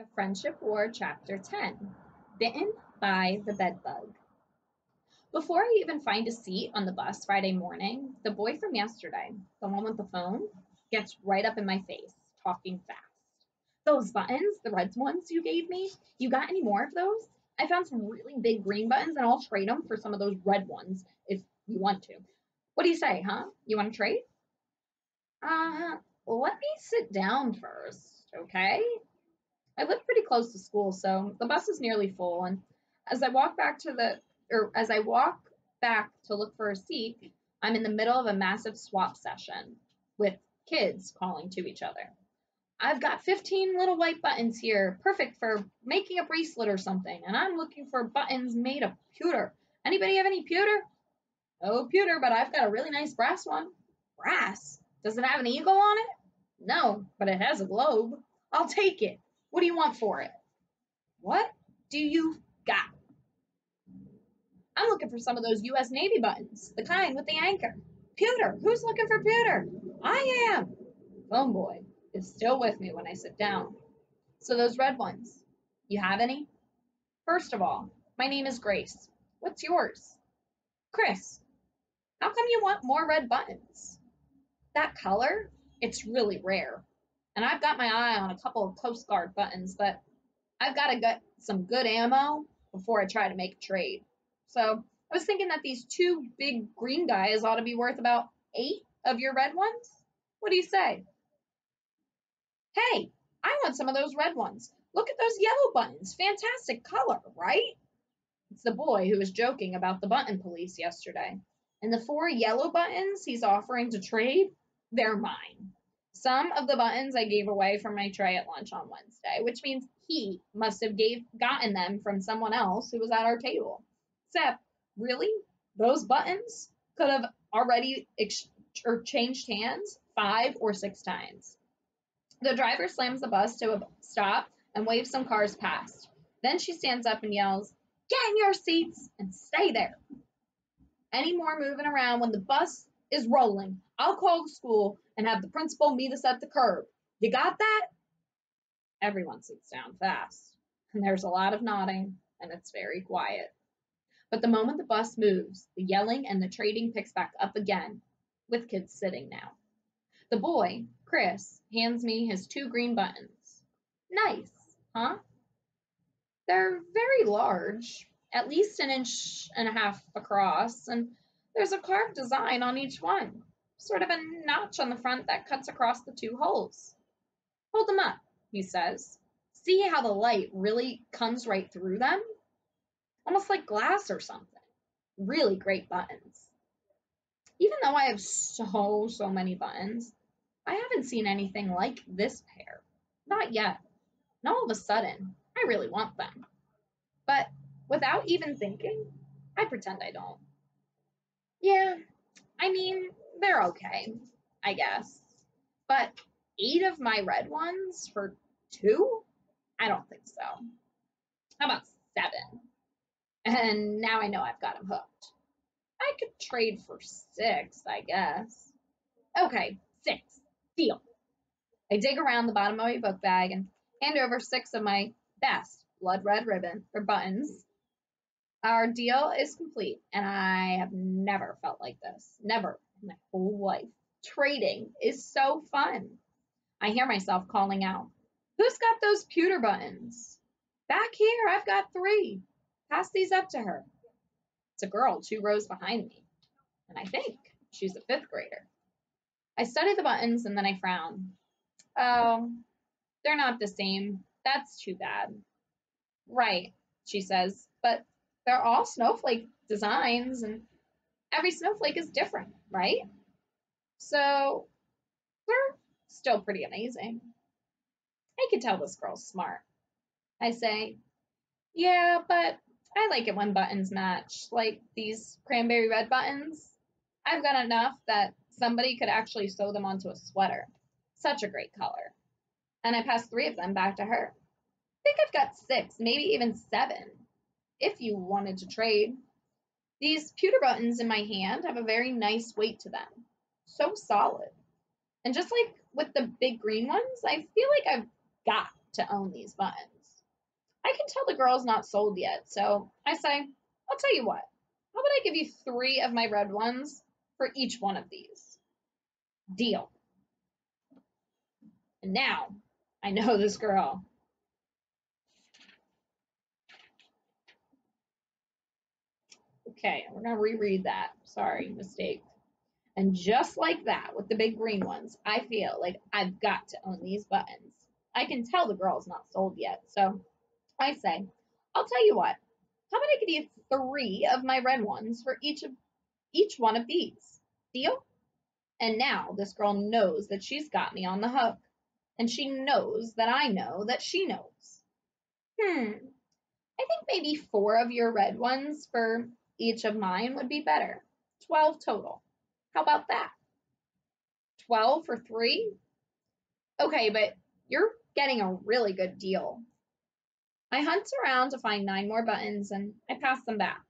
A Friendship War, Chapter 10 Bitten by the Bedbug. Before I even find a seat on the bus Friday morning, the boy from yesterday, the one with the phone, gets right up in my face, talking fast. Those buttons, the red ones you gave me, you got any more of those? I found some really big green buttons and I'll trade them for some of those red ones if you want to. What do you say, huh? You want to trade? Uh, Let me sit down first, okay? I live pretty close to school, so the bus is nearly full. And as I walk back to the, as I walk back to look for a seat, I'm in the middle of a massive swap session with kids calling to each other. I've got 15 little white buttons here, perfect for making a bracelet or something, and I'm looking for buttons made of pewter. Anybody have any pewter? Oh, pewter, but I've got a really nice brass one. Brass? Does it have an eagle on it? No, but it has a globe. I'll take it. What do you want for it? What do you got? I'm looking for some of those US Navy buttons, the kind with the anchor. Pewter, who's looking for pewter? I am. Phone boy is still with me when I sit down. So those red ones, you have any? First of all, my name is Grace. What's yours? Chris. How come you want more red buttons? That color, it's really rare. And I've got my eye on a couple of Coast Guard buttons, but I've got to get some good ammo before I try to make a trade. So I was thinking that these two big green guys ought to be worth about 8 of your red ones. What do you say? Hey, I want some of those red ones. Look at those yellow buttons. Fantastic color, right? It's the boy who was joking about the button police yesterday. And the 4 yellow buttons he's offering to trade, they're mine. Some of the buttons I gave away from my tray at lunch on Wednesday, which means he must have gotten them from someone else who was at our table. Except, really, those buttons could have already changed hands 5 or 6 times. The driver slams the bus to a stop and waves some cars past. Then she stands up and yells, "Get in your seats and stay there. Any more moving around when the bus is rolling, I'll call the school and have the principal meet us at the curb. You got that?" Everyone sits down fast, and there's a lot of nodding, and it's very quiet. But the moment the bus moves, the yelling and the trading picks back up again, with kids sitting now. The boy, Chris, hands me his 2 green buttons. Nice, huh? They're very large, at least an inch and a half across, and there's a carved design on each one, sort of a notch on the front that cuts across the 2 holes. Hold them up, he says. See how the light really comes right through them? Almost like glass or something. Really great buttons. Even though I have so many buttons, I haven't seen anything like this pair. Not yet. And all of a sudden, I really want them. But without even thinking, I pretend I don't. Yeah, I mean, they're okay, I guess. But 8 of my red ones for 2? I don't think so. How about 7? And now I know I've got him hooked. I could trade for 6, I guess. Okay, 6. Deal. I dig around the bottom of my book bag and hand over 6 of my best blood red buttons. Our deal is complete, and I have never felt like this. Never in my whole life. Trading is so fun. I hear myself calling out, "Who's got those pewter buttons?" "Back here, I've got 3. Pass these up to her." It's a girl 2 rows behind me, and I think she's a 5th grader. I study the buttons, and then I frown. Oh, they're not the same. That's too bad. Right, she says, but they're all snowflake designs, and every snowflake is different, right? So they're still pretty amazing. I can tell this girl's smart. I say, yeah, but I like it when buttons match, like these cranberry red buttons. I've got enough that somebody could actually sew them onto a sweater. Such a great color. And I pass 3 of them back to her. I think I've got 6, maybe even 7, if you wanted to trade. These pewter buttons in my hand have a very nice weight to them. So solid. And just like with the big green ones, I feel like I've got to own these buttons. I can tell the girl's not sold yet, so I say, I'll tell you what. How about I give you 3 of my red ones for each one of these? Deal. And now I know this girl. Okay, we're going to reread that. Sorry, mistake. And just like that, with the big green ones, I feel like I've got to own these buttons. I can tell the girl's not sold yet, so I say, I'll tell you what. How about I give you 3 of my red ones for each one of these? Deal? And now this girl knows that she's got me on the hook, and she knows that I know that she knows. I think maybe 4 of your red ones for each of mine would be better. 12 total. How about that? 12 for 3? Okay, but you're getting a really good deal. I hunt around to find 9 more buttons and I pass them back.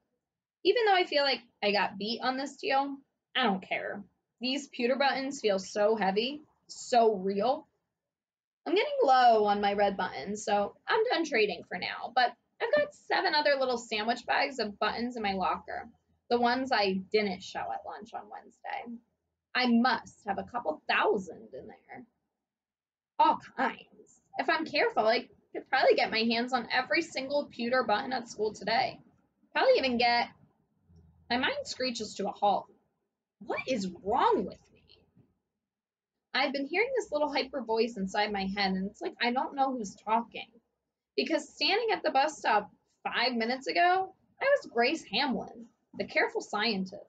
Even though I feel like I got beat on this deal, I don't care. These pewter buttons feel so heavy, so real. I'm getting low on my red buttons, so I'm done trading for now, but I've got 7 other little sandwich bags of buttons in my locker, the ones I didn't show at lunch on Wednesday. I must have a couple thousand in there. All kinds. If I'm careful, I could probably get my hands on every single pewter button at school today. Probably even get. My mind screeches to a halt. What is wrong with me? I've been hearing this little hyper voice inside my head, and it's like I don't know who's talking. Because standing at the bus stop 5 minutes ago, I was Grace Hamlin, the careful scientist.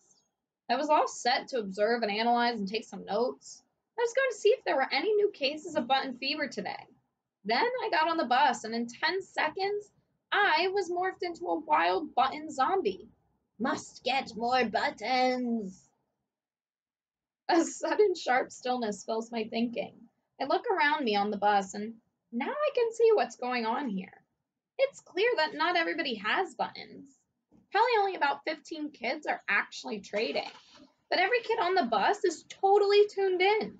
I was all set to observe and analyze and take some notes. I was going to see if there were any new cases of button fever today. Then I got on the bus, and in 10 seconds, I was morphed into a wild button zombie. Must get more buttons. A sudden sharp stillness fills my thinking. I look around me on the bus, and now I can see what's going on here. It's clear that not everybody has buttons. Probably only about 15 kids are actually trading. But every kid on the bus is totally tuned in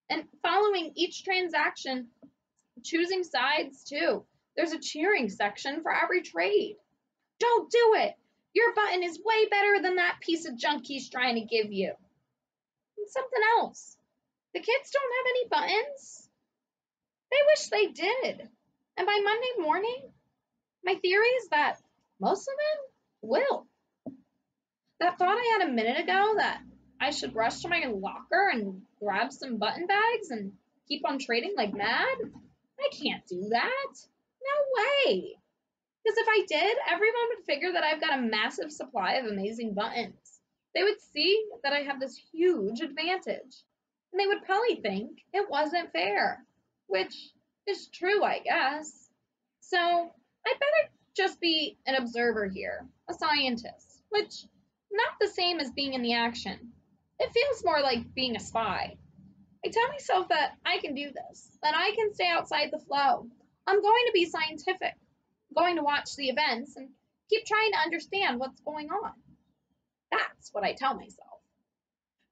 and following each transaction, choosing sides too. There's a cheering section for every trade. Don't do it. Your button is way better than that piece of junk he's trying to give you. And something else. The kids don't have any buttons. They wish they did. And by Monday morning, my theory is that most of them will. That thought I had a minute ago that I should rush to my locker and grab some button bags and keep on trading like mad, I can't do that. No way. Because if I did, everyone would figure that I've got a massive supply of amazing buttons. They would see that I have this huge advantage. And they would probably think it wasn't fair, which is true, I guess. So I better just be an observer here, a scientist, which not the same as being in the action. It feels more like being a spy. I tell myself that I can do this, that I can stay outside the flow. I'm going to be scientific, I'm going to watch the events and keep trying to understand what's going on. That's what I tell myself.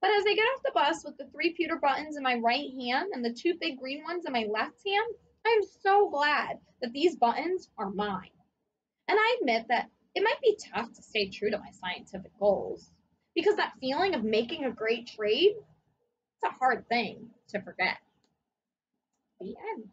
But as I get off the bus with the 3 pewter buttons in my right hand and the 2 big green ones in my left hand, I'm so glad that these buttons are mine. And I admit that it might be tough to stay true to my scientific goals because that feeling of making a great trade, it's a hard thing to forget. The end.